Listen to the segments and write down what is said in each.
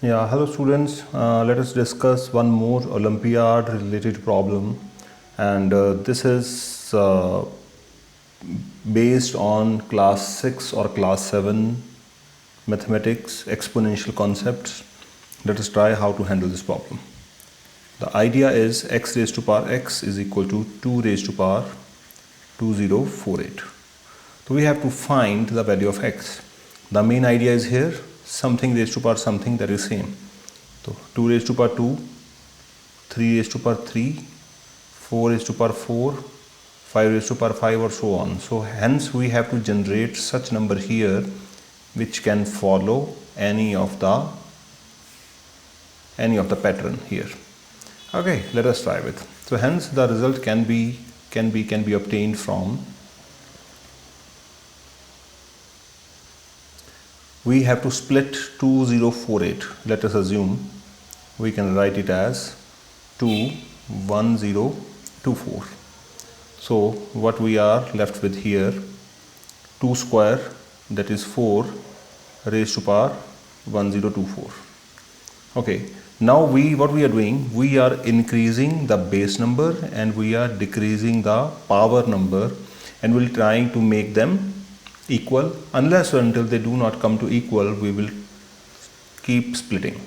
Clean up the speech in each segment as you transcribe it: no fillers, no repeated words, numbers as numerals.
Yeah, hello students. Let us discuss one more Olympiad related problem, and this is based on class 6 or class 7 mathematics exponential concepts. Let us try how to handle this problem. The idea is x raised to power x is equal to 2 raised to power 2048. So we have to find the value of x. The main idea is here something raised to power something, that is same. So 2 raised to power 2, 3 raised to power 3, 4 raised to power 4, 5 raised to power 5, or so on. So hence we have to generate such number here which can follow any of the pattern here. Okay, let us try with. So hence the result can be obtained from, we have to split 2048. Let us assume we can write it as 21024. So what we are left with here, 2 square, that is 4 raised to power 1024. Okay, now what we are doing, we are increasing the base number and we are decreasing the power number, and we'll trying to make them equal. Unless or until they do not come to equal, we will keep splitting.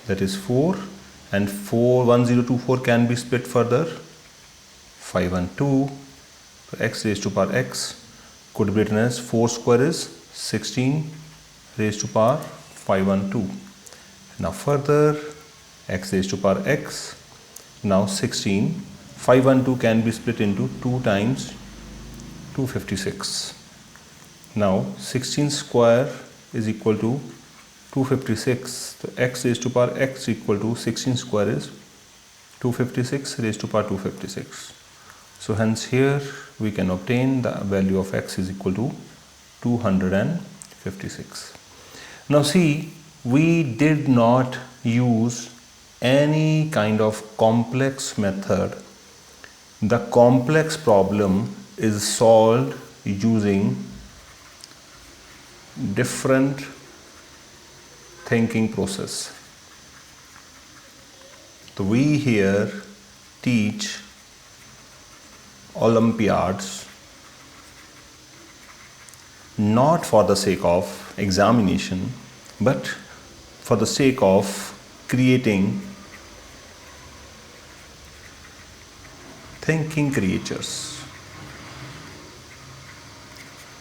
That is 4 and 1024 can be split further, 5 and 2. So x raised to power x could be written as 4 square is 16 raised to power 5 and 2. Now further x raised to power x, now 16, 5 and 2 can be split into 2 times 256. Now 16 square is equal to 256. So x raised to power x equal to 16 square is 256 raised to power 256. So hence here we can obtain the value of x is equal to 256. Now see, we did not use any kind of complex method. The complex problem is solved using different thinking process. So we here teach Olympiads not for the sake of examination, but for the sake of creating thinking creatures.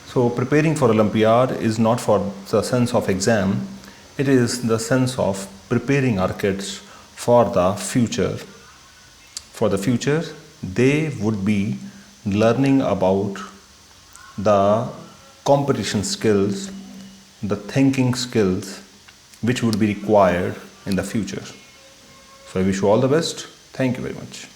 So preparing for Olympiad is not for the sense of exam, it is the sense of preparing our kids for the future. For the future, they would be learning about the competition skills, the thinking skills which would be required in the future. So I wish you all the best. Thank you very much.